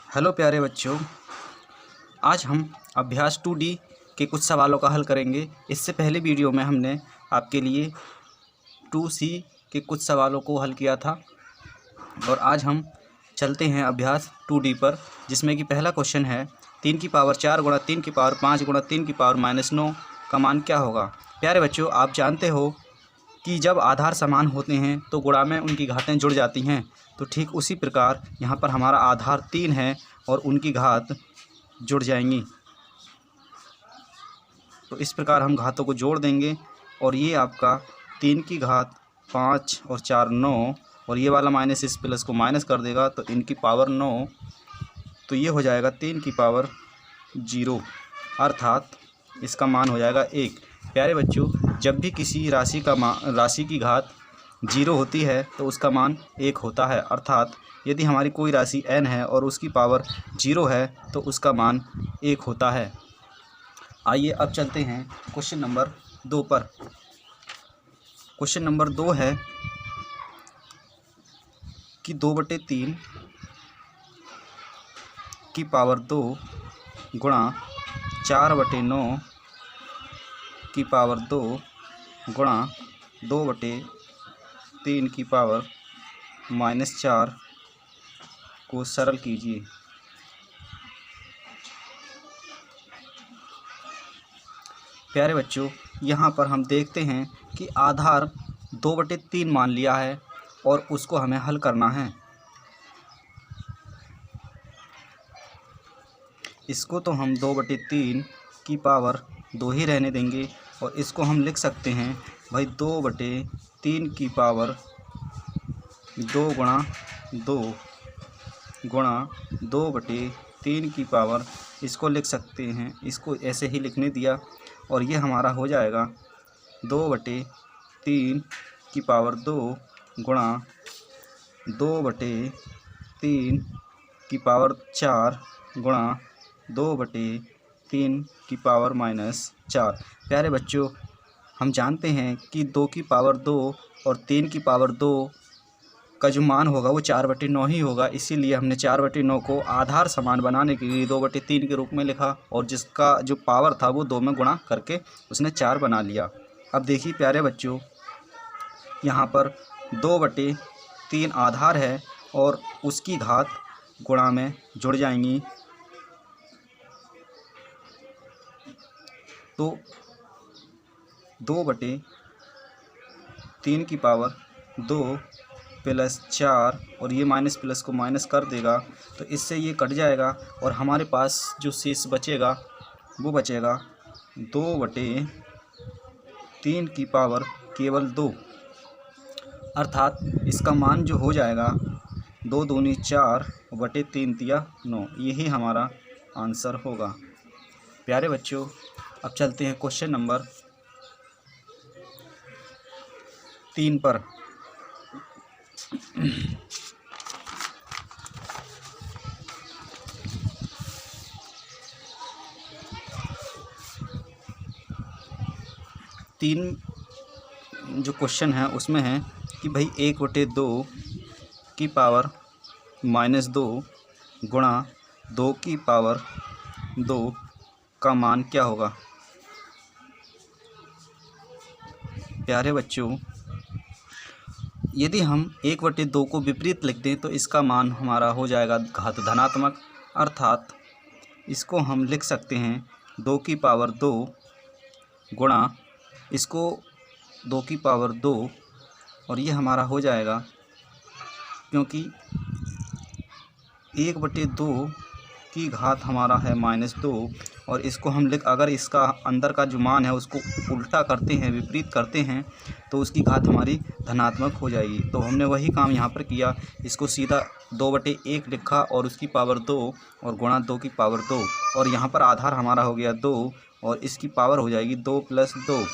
Hello प्यारे बच्चों, आज हम अभ्यास 2D के कुछ सवालों का हल करेंगे। इससे पहले वीडियो में हमने आपके लिए 2C के कुछ सवालों को हल किया था और आज हम चलते हैं अभ्यास 2D पर, जिसमें कि पहला क्वेश्चन है 3 की पावर 4 गुणा 3 की पावर 5 गुणा 3 की पावर -9 का मान क्या होगा। प्यारे बच्चों, आप जानते हो कि जब आधार समान होते हैं तो गुणा में उनकी घातें जुड़ जाती हैं। तो ठीक उसी प्रकार यहाँ पर हमारा आधार 3 है और उनकी घात जुड़ जाएंगी। तो इस प्रकार हम घातों को जोड़ देंगे और ये आपका 3 की घात 5 और 4 9 और ये वाला माइनस इस प्लस को माइनस कर देगा तो इनकी पावर 9, तो ये हो जाएगा 3 की पावर 0, अर्थात इसका मान हो जाएगा 1। प्यारे बच्चों, जब भी किसी राशि की घात 0 होती है तो उसका मान 1 होता है, अर्थात यदि हमारी कोई राशि n है और उसकी पावर 0 है तो उसका मान 1 होता है। आइए अब चलते हैं क्वेश्चन नंबर 2 पर। क्वेश्चन नंबर 2 है कि 2/3 की पावर 2 गुणा 4/9 की पावर 2 गुणा 2/3 की पावर -4 को सरल कीजिए। प्यारे बच्चों, यहाँ पर हम देखते हैं कि आधार 2/3 मान लिया है और उसको हमें हल करना है। इसको तो हम 2/3 की पावर 2 ही रहने देंगे और इसको हम लिख सकते हैं भाई 2/3 की पावर 2 गुणा 2 गुणा 2/3 की पावर, इसको लिख सकते हैं, इसको ऐसे ही लिखने दिया और ये हमारा हो जाएगा 2/3 की पावर 2 गुणा 2/3 की पावर 4 गुणा 2/3 की पावर -4। प्यारे बच्चों, हम जानते हैं कि 2 की पावर 2 और 3 की पावर 2 का जो मान होगा वो 4/9 ही होगा, इसीलिए हमने 4/9 को आधार समान बनाने के लिए 2/3 के रूप में लिखा और जिसका जो पावर था वो 2 में गुणा करके उसने 4 बना लिया। अब देखिए प्यारे बच्चों, यहाँ पर 2/3 आधार है और उसकी घात गुणा में जुड़ जाएंगी, तो 2/3 की पावर 2 प्लस 4 और ये माइनस प्लस को माइनस कर देगा तो इससे ये कट जाएगा और हमारे पास जो शेष बचेगा वो बचेगा 2/3 की पावर केवल 2, अर्थात इसका मान जो हो जाएगा 2 दूनी 4 बटे 3 तिया 9, यही हमारा आंसर होगा। प्यारे बच्चों, अब चलते हैं क्वेश्चन नंबर 3 पर। तीन जो क्वेश्चन है उसमें है कि भाई 1/2 की पावर -2 गुणा 2 की पावर 2 का मान क्या होगा। प्यारे बच्चों, यदि हम 1/2 को विपरीत लिख दें तो इसका मान हमारा हो जाएगा घात धनात्मक, अर्थात इसको हम लिख सकते हैं 2 की पावर 2 गुणा इसको 2 की पावर 2 और ये हमारा हो जाएगा, क्योंकि 1/2 की घात हमारा है -2 और इसको हम अगर इसका अंदर का जो मान है उसको उल्टा करते हैं, विपरीत करते हैं तो उसकी घात हमारी धनात्मक हो जाएगी। तो हमने वही काम यहाँ पर किया, इसको सीधा 2/1 लिखा और उसकी पावर 2 और गुणा 2 की पावर 2 और यहाँ पर आधार हमारा हो गया 2 और इसकी पावर हो जाएगी 2 + 2,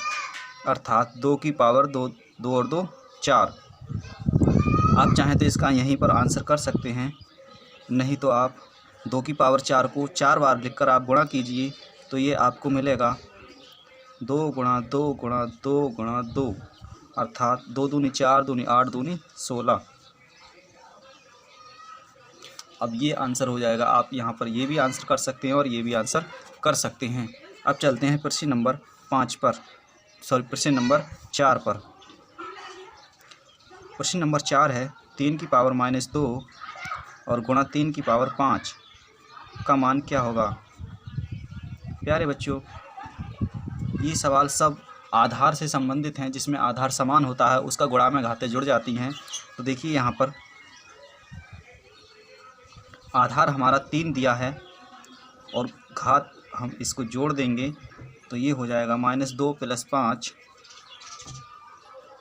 अर्थात 2 की पावर 2, 2 और 2 4। आप चाहें तो इसका यहीं पर आंसर कर सकते हैं, नहीं तो आप 2 की पावर 4 को 4 बार लिखकर आप गुणा कीजिए तो ये आपको मिलेगा 2 गुणा 2 गुणा 2 गुणा 2, अर्थात 2 दूनी 4 दूनी 8 दूनी 16। अब ये आंसर हो जाएगा। आप यहाँ पर ये भी आंसर कर सकते हैं और ये भी आंसर कर सकते हैं। अब चलते हैं प्रश्न नंबर 5 पर, प्रश्न नंबर 4 पर। प्रश्न नंबर 4 है 3 की पावर -2 और गुणा 3 की पावर 5 का मान क्या होगा। प्यारे बच्चों, ये सवाल सब आधार से संबंधित हैं, जिसमें आधार समान होता है उसका गुणा में घातें जुड़ जाती हैं। तो देखिए यहाँ पर आधार हमारा 3 दिया है और घात हम इसको जोड़ देंगे तो ये हो जाएगा -2 + 5,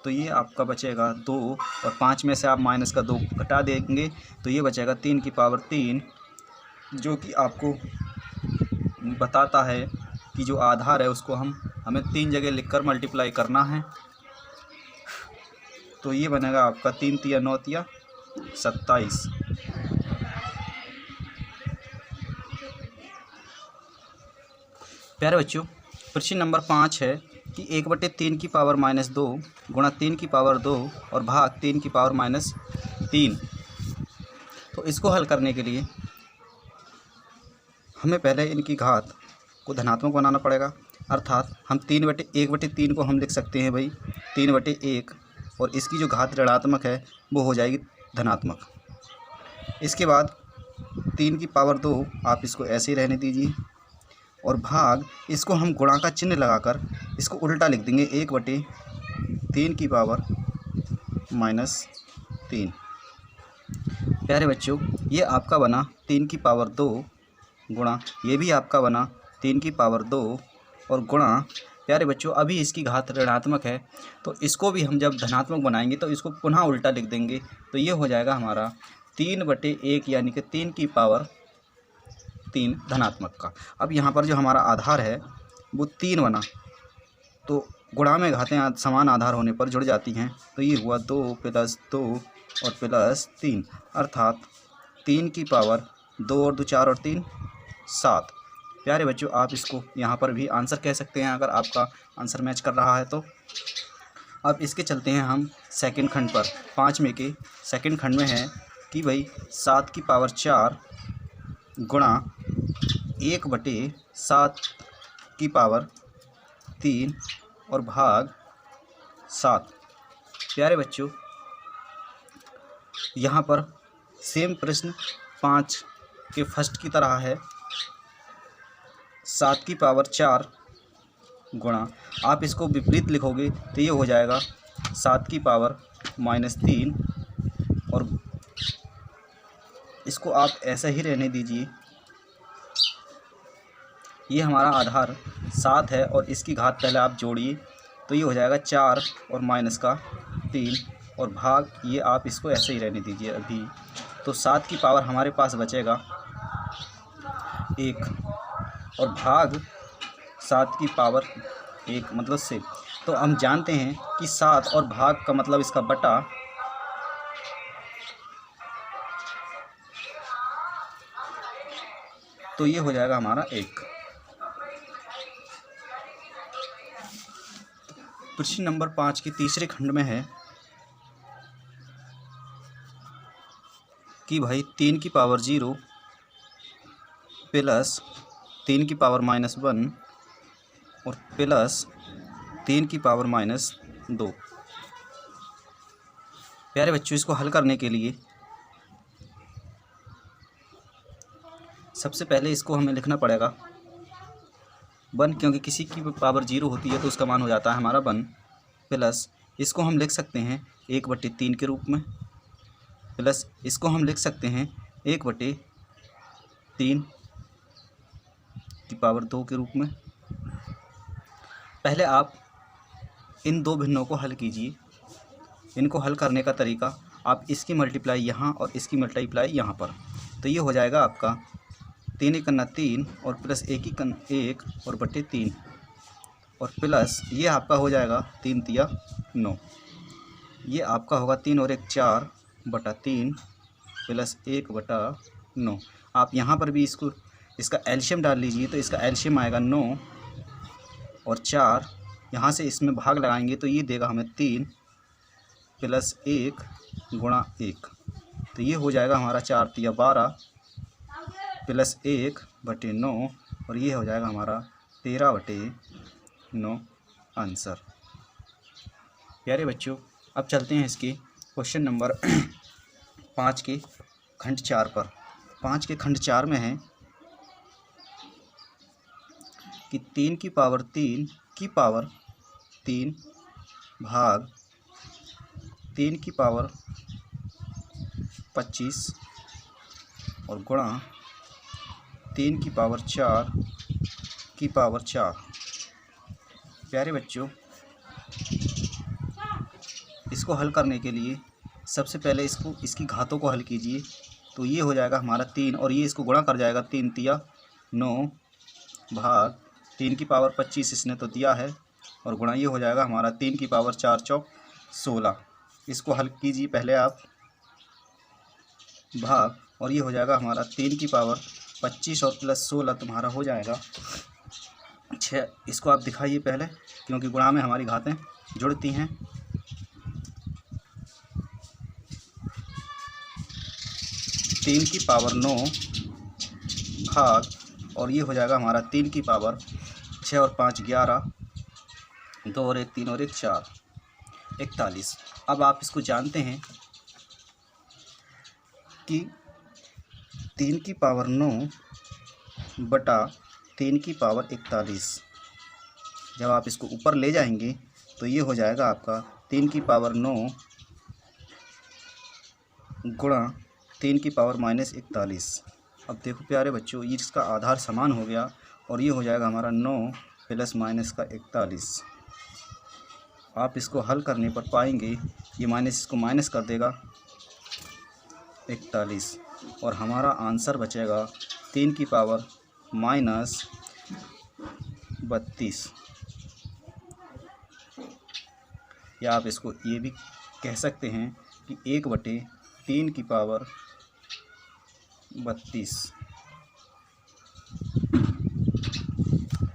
तो ये आपका बचेगा 2 और 5 में से आप -2 घटा देंगे तो ये बचेगा 3 की पावर 3, जो कि आपको बताता है कि जो आधार है उसको हमें 3 जगह लिखकर मल्टीप्लाई करना है। तो ये बनेगा आपका 3 × 9 = 27। प्यारे बच्चों, प्रश्न नंबर 5 है कि 1/3 की पावर -2 गुणा 3 की पावर 2 और भाग 3 की पावर -3। तो इसको हल करने के लिए हमें पहले इनकी घात को धनात्मक बनाना पड़ेगा, अर्थात हम 1/3 को हम लिख सकते हैं भाई 3/1 और इसकी जो घात ऋणात्मक है वो हो जाएगी धनात्मक। इसके बाद 3 की पावर 2 आप इसको ऐसे ही रहने दीजिए और भाग इसको हम गुणा का चिन्ह लगाकर इसको उल्टा लिख देंगे 1/3 की पावर -3। प्यारे बच्चों, ये आपका बना 3 की पावर 2 गुणा ये भी आपका बना 3 की पावर 2 और गुणा, प्यारे बच्चों अभी इसकी घात ऋणात्मक है तो इसको भी हम जब धनात्मक बनाएंगे तो इसको पुनः उल्टा लिख देंगे तो ये हो जाएगा हमारा 3/1 यानी कि 3 की पावर 3 धनात्मक का। अब यहाँ पर जो हमारा आधार है वो 3 बना, तो गुणा में घातें समान आधार होने पर जुड़ जाती हैं तो ये हुआ 2 + 2 और +3, अर्थात 3 की पावर 2 और 2 4 और 3 7। प्यारे बच्चों, आप इसको यहाँ पर भी आंसर कह सकते हैं अगर आपका आंसर मैच कर रहा है तो। अब इसके चलते हैं हम सेकंड खंड पर। 5 में के सेकंड खंड में है कि भाई 7 की पावर 4 गुणा 1/7 की पावर 3 और भाग 7। प्यारे बच्चों, यहाँ पर सेम प्रश्न 5 के फर्स्ट की तरह है। 7 की पावर 4 गुणा, आप इसको विपरीत लिखोगे तो ये हो जाएगा 7 की पावर -3 और इसको आप ऐसा ही रहने दीजिए। ये हमारा आधार 7 है और इसकी घात पहले आप जोड़िए तो ये हो जाएगा 4 और -3 और भाग ये आप इसको ऐसे ही रहने दीजिए अभी। तो 7 की पावर हमारे पास बचेगा 1 और भाग 7 की पावर 1 मतलब से। तो हम जानते हैं कि 7 और भाग का मतलब इसका बटा, तो ये हो जाएगा हमारा 1। प्रश्न नंबर 5 के तीसरे खंड में है कि भाई 3 की पावर 0 प्लस 3 की पावर -1 और प्लस 3 की पावर -2। प्यारे बच्चों, इसको हल करने के लिए सबसे पहले इसको हमें लिखना पड़ेगा 1, क्योंकि किसी की पावर 0 होती है तो उसका मान हो जाता है हमारा 1, प्लस इसको हम लिख सकते हैं 1/3 के रूप में, प्लस इसको हम लिख सकते हैं 1/3 की पावर 2 के रूप में। पहले आप इन दो भिन्नों को हल कीजिए। इनको हल करने का तरीका, आप इसकी मल्टीप्लाई यहाँ और इसकी मल्टीप्लाई यहाँ पर, तो ये हो जाएगा आपका 3 × 3 और प्लस 1 × 1 और बटे 3 और प्लस ये आपका हो जाएगा 3 × 9। ये आपका होगा 3 और 1 4 बटा 3 प्लस 1/9। आप यहाँ पर भी इसका एलसीएम डाल लीजिए तो इसका एलसीएम आएगा 9 और 4, यहाँ से इसमें भाग लगाएंगे तो ये देगा हमें 3 प्लस 1 × 1, तो ये हो जाएगा हमारा 4 × 12 प्लस 1/9 और ये हो जाएगा हमारा 13/9 आंसर। प्यारे बच्चों, अब चलते हैं इसके क्वेश्चन नंबर 5 के खंड 4 पर। 5 के खंड 4 में है कि 3 की पावर 3 भाग 3 की पावर 25 और गुणा 3 की पावर 4। प्यारे बच्चों, इसको हल करने के लिए सबसे पहले इसकी घातों को हल कीजिए। तो ये हो जाएगा हमारा 3 और ये इसको गुणा कर जाएगा, 3 तिया 9 भाग 3 की पावर 25 इसने तो दिया है, और गुणा ये हो जाएगा हमारा 3 की पावर 4 चौक 16। इसको हल कीजिए पहले आप, भाग, और ये हो जाएगा हमारा 3 की पावर 25 और प्लस 16 तुम्हारा हो जाएगा 6। इसको आप दिखाइए पहले, क्योंकि गुणा में हमारी घातें जुड़ती हैं। 3 की पावर 9 भाग, और ये हो जाएगा हमारा 3 की पावर 6 और 5 11, 2 और 1 3 और 1 4, 41। अब आप इसको जानते हैं कि 3 की पावर 9 बटा 3 की पावर 41, जब आप इसको ऊपर ले जाएंगे तो ये हो जाएगा आपका 3 की पावर 9 गुणा 3 की पावर -41। अब देखो प्यारे बच्चों, ये इसका आधार समान हो गया और ये हो जाएगा हमारा 9 प्लस माइनस का 41। आप इसको हल करने पर पाएंगे ये माइनस इसको माइनस कर देगा 41 और हमारा आंसर बचेगा 3 की पावर -32। या आप इसको ये भी कह सकते हैं कि 1/3 की पावर 32।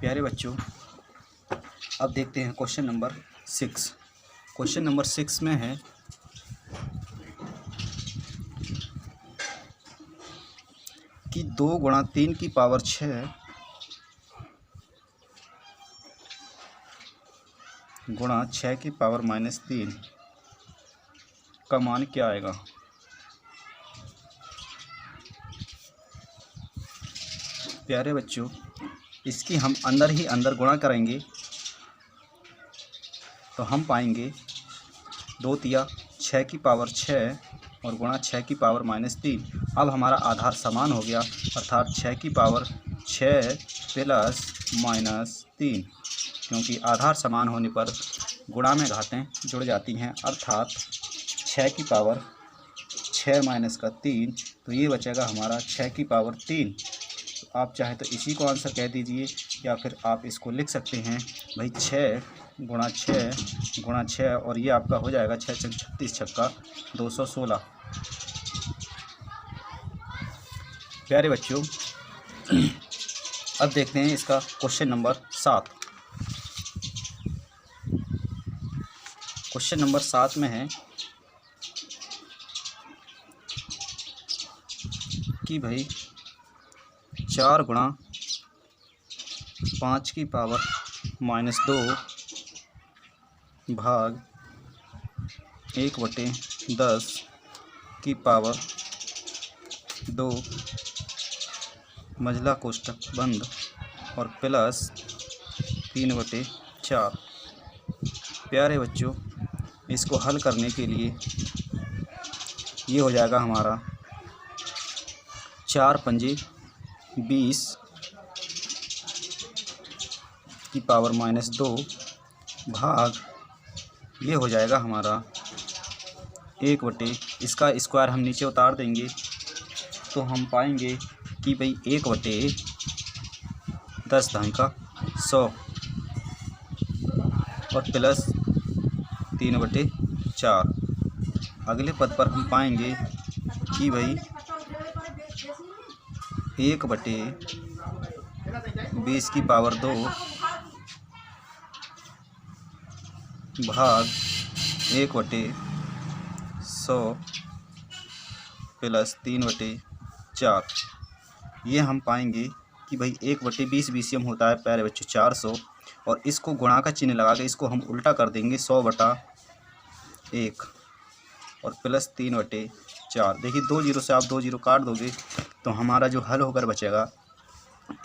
प्यारे बच्चों, अब देखते हैं क्वेश्चन नंबर 6। क्वेश्चन नंबर 6 में है कि 2 गुणा 3 की पावर 6 गुणा 6 की पावर -3 का मान क्या आएगा। प्यारे बच्चों, इसकी हम अंदर ही अंदर गुणा करेंगे तो हम पाएंगे 2 तिया 6 की पावर 6 और गुणा 6 की पावर -3। अब हमारा आधार समान हो गया, अर्थात 6 की पावर 6 प्लस -3, क्योंकि आधार समान होने पर गुणा में घातें जुड़ जाती हैं, अर्थात 6 की पावर 6 माइनस का 3, तो ये बचेगा हमारा 6 की पावर 3। तो आप चाहे तो इसी को आंसर कह दीजिए या फिर आप इसको लिख सकते हैं भाई 6 गुणा 6 और ये आपका हो जाएगा 6 छक 36 छक्का 216। प्यारे बच्चों, अब देखते हैं इसका क्वेश्चन नंबर 7। क्वेश्चन नंबर 7 में है कि भाई 4 गुणा 5 की पावर -2 भाग 1/10 की पावर 2 मझला कोष्ठक बंद और प्लस 3/4। प्यारे बच्चों, इसको हल करने के लिए ये हो जाएगा हमारा 4 पंजे 20 की पावर -2 भाग ये हो जाएगा हमारा 1/, इसका स्क्वायर हम नीचे उतार देंगे तो हम पाएंगे कि भाई 1/10 का 100 और प्लस 3/4। अगले पद पर हम पाएंगे कि भाई 1/20 की पावर 2 भाग 1/100 प्लस 3/4। ये हम पाएंगे कि भाई 1/20 BCM होता है प्यारे बच्चों 400, और इसको गुणा का चिन्ह लगा के इसको हम उल्टा कर देंगे 100/1 और प्लस 3/4। देखिए 2 जीरो से आप 2 जीरो काट दोगे तो हमारा जो हल होकर बचेगा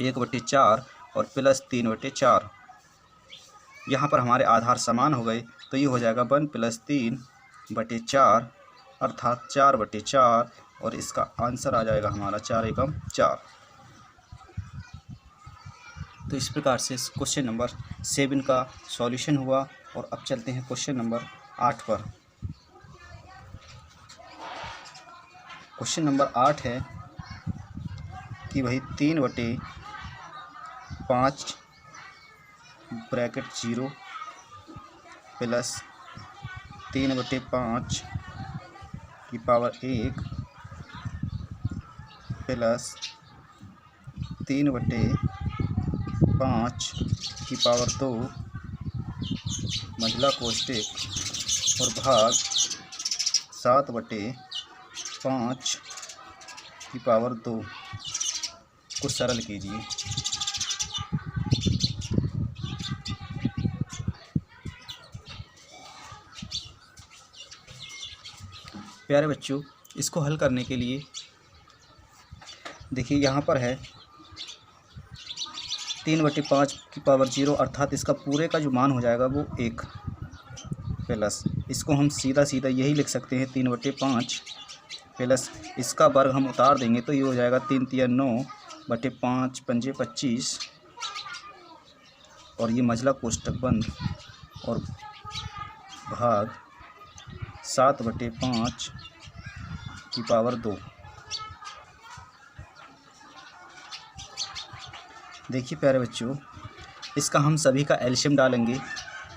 1/4 और प्लस 3/4। यहाँ पर हमारे आधार समान हो गए तो ये हो जाएगा 1 + 3/4 अर्थात 4/4, और इसका आंसर आ जाएगा हमारा 4 एकम 4। तो इस प्रकार से क्वेश्चन नंबर 7 का सॉल्यूशन हुआ। और अब चलते हैं क्वेश्चन नंबर 8 पर। क्वेश्चन नंबर 8 है कि भाई 3/5 ब्रैकेट 0 प्लस 3/5 की पावर 1 प्लस 3/5 की पावर 2 मझला कोष्ठक और भाग 7/5 की पावर 2 को सरल कीजिए। प्यारे बच्चों, इसको हल करने के लिए देखिए यहाँ पर है 3/5 की पावर 0 अर्थात इसका पूरे का जो मान हो जाएगा वो 1 प्लस इसको हम सीधा सीधा यही लिख सकते हैं 3/5 प्लस इसका वर्ग हम उतार देंगे तो ये हो जाएगा 3 × 9 / 5 × 5 = 25 और ये मझला कोष्ठक बंद और भाग 7/5 की पावर 2। देखिए प्यारे बच्चों, इसका हम सभी का एलसीएम डालेंगे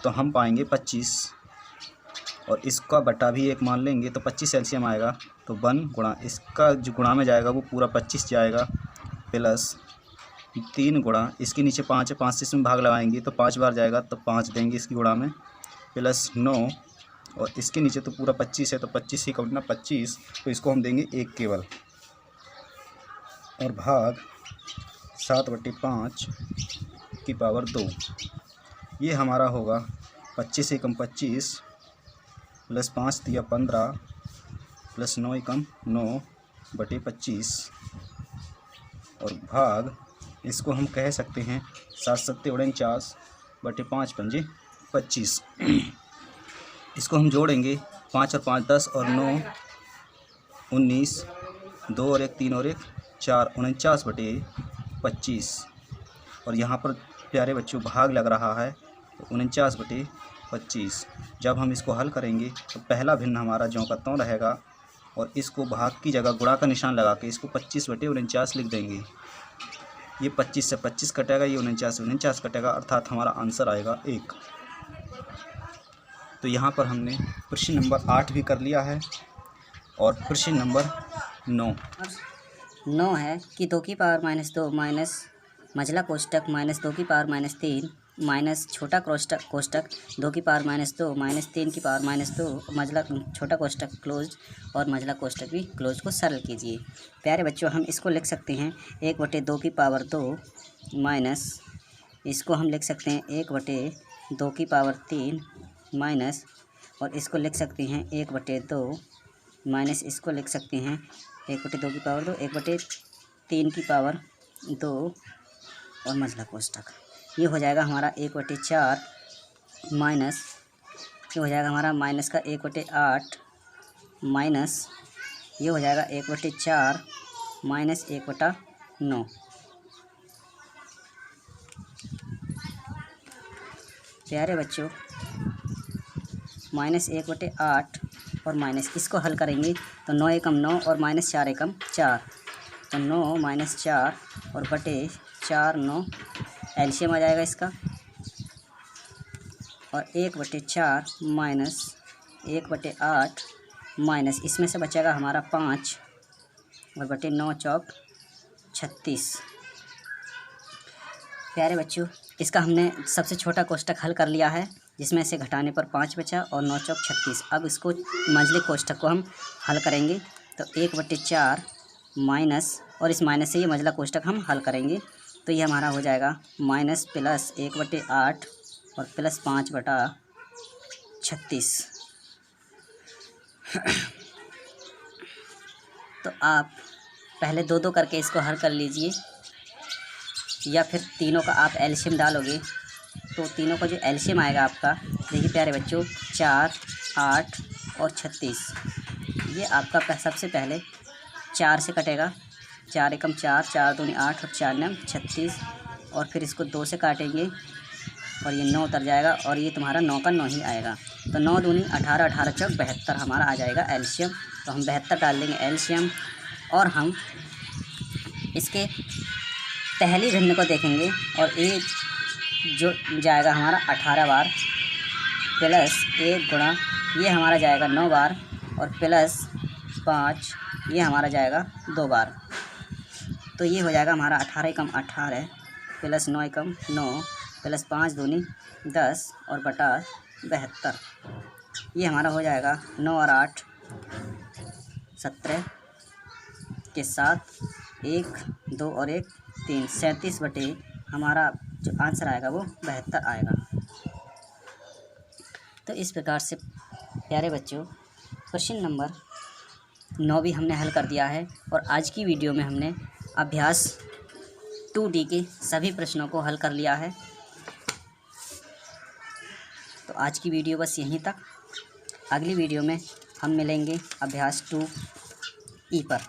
तो हम पाएंगे 25 और इसका बटा भी 1 मान लेंगे तो 25 एलसीएम आएगा तो 1 गुणा इसका जो गुणा में जाएगा वो पूरा 25 जाएगा प्लस 3 गुणा इसके नीचे 5 है 5 से इसमें भाग लगाएंगे तो 5 बार जाएगा तो 5 देंगे इसकी गुणा में प्लस 9 और इसके नीचे तो पूरा 25 है तो 25 ही काटना 25 तो इसको हम देंगे 1 केवल और भाग 7/5 की पावर 2। ये हमारा होगा 25 एकम 25 प्लस 5 × 15 प्लस 9 एकम 9/25 और भाग इसको हम कह सकते हैं 7×7 = 49/5 × 25। इसको हम जोड़ेंगे 5 और 5 10 और 9 19 2 और 1 3 और 1 4 49/25 और यहाँ पर प्यारे बच्चों भाग लग रहा है तो 49/25। जब हम इसको हल करेंगे तो पहला भिन्न हमारा ज्यों का त्यों रहेगा और इसको भाग की जगह गुणा का निशान लगा के इसको 25/49 लिख देंगे। ये 25 से 25 कटेगा, ये 49 से 49 कटेगा अर्थात हमारा आंसर आएगा 1। तो यहाँ पर हमने प्रश्न नंबर 8 भी कर लिया है और प्रश्न नंबर 9 है कि 2 की पावर -2 माइनस मझला कोष्ठक -2 की पावर -3 माइनस छोटा कोष्ठक 2 की पावर -2 माइनस 3 की पावर -2 मझला छोटा कोष्ठक क्लोज और मझला कोष्ठक भी क्लोज को सरल कीजिए। प्यारे बच्चों, हम इसको लिख सकते हैं 1/2 की पावर 2 माइनस इसको हम लिख सकते हैं 1/2 की पावर 3 माइनस और इसको लिख सकते हैं 1/2 माइनस इसको लिख सकते हैं 1/2 की पावर 2 1/3 की पावर 2 और मझला कोष्ठक। ये हो जाएगा हमारा 1/4 माइनस ये हो जाएगा हमारा माइनस का 1/8 माइनस ये हो जाएगा 1/4 माइनस 1/9। प्यारे बच्चों, -1/8 और माइनस इसको हल करेंगे तो 9 एकम 9 और -4 एकम 4 तो 9 - 4 और बटे 4 9 एलसीएम आ जाएगा इसका और 1/4 माइनस 1/8 माइनस इसमें से बचेगा हमारा 5 और बटे 9 चौक 36। प्यारे बच्चों, इसका हमने सबसे छोटा कोष्ठक हल कर लिया है जिसमें से घटाने पर 5 बचा और 9 चौक 36। अब इसको मझले कोष्ठक को हम हल करेंगे तो 1/4 माइनस और इस माइनस से ये मझला कोष्टक हम हल करेंगे। तो ये हमारा हो जाएगा माइनस प्लस 1/8 और प्लस 5/36। तो आप पहले 2-2 करके इसको हल कर लीजिए, या फिर तीनों का आप एलसीएम डालोगे तो तीनों का जो एलसीएम आएगा आपका, देखिए प्यारे बच्चों, 4, 8 और 36। ये आपका सबसे पहले 4 से कटेगा, 4 एकम 4, 4 दूनी 8 और 4 नम 36, और फिर इसको 2 से काटेंगे और ये 9 उतर जाएगा, और ये तुम्हारा 9 का 9 ही आएगा। तो 9 दूनी 18, 18 चौक 72 हमारा आ जाएगा एलसीएम। तो हम 72 डाल देंगे एलसीएम, और हम इसके पहली भिन्न को देखेंगे, और ये जो जाएगा हमारा 18 बार, प्लस 1 गुणा ये हमारा जाएगा 9 बार, और प्लस 5 ये हमारा जाएगा 2 बार। तो ये हो जाएगा हमारा 18 एकम 18 प्लस 9 एकम 9 प्लस 5 दूनी 10 और बटा 72। ये हमारा हो जाएगा 9 और 8 17 के साथ 1, 2 और 1 3, 37 बटे हमारा जो आंसर आएगा वो 72 आएगा। तो इस प्रकार से प्यारे बच्चों क्वेश्चन नंबर 9 भी हमने हल कर दिया है, और आज की वीडियो में हमने अभ्यास 2D के सभी प्रश्नों को हल कर लिया है। तो आज की वीडियो बस यहीं तक। अगली वीडियो में हम मिलेंगे अभ्यास 2E पर।